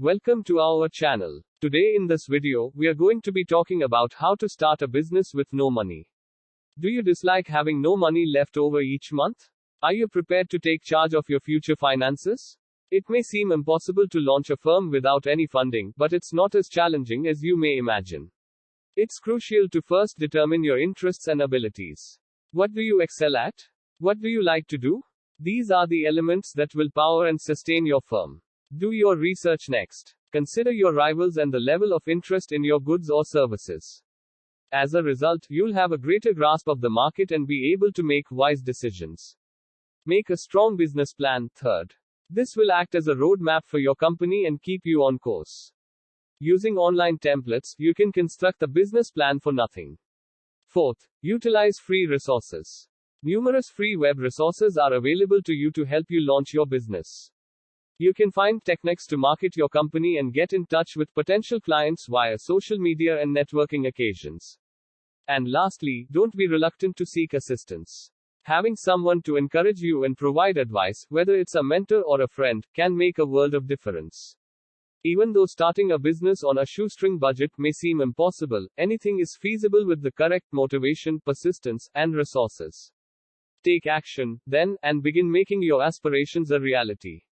Welcome to our channel. Today in this video, we are going to be talking about how to start a business with no money. Do you dislike having no money left over each month? Are you prepared to take charge of your future finances? It may seem impossible to launch a firm without any funding, but it's not as challenging as you may imagine. It's crucial to first determine your interests and abilities. What do you excel at? What do you like to do? These are the elements that will power and sustain your firm. Do your research next. Consider your rivals and the level of interest in your goods or services. As a result, you'll have a greater grasp of the market and be able to make wise decisions. Make a strong business plan. Third, this will act as a roadmap for your company and keep you on course. Using online templates, you can construct a business plan for nothing. Fourth, utilize free resources. Numerous free web resources are available to you to help you launch your business. You can find techniques to market your company and get in touch with potential clients via social media and networking occasions. And lastly, don't be reluctant to seek assistance. Having someone to encourage you and provide advice, whether it's a mentor or a friend, can make a world of difference. Even though starting a business on a shoestring budget may seem impossible, anything is feasible with the correct motivation, persistence, and resources. Take action, then, and begin making your aspirations a reality.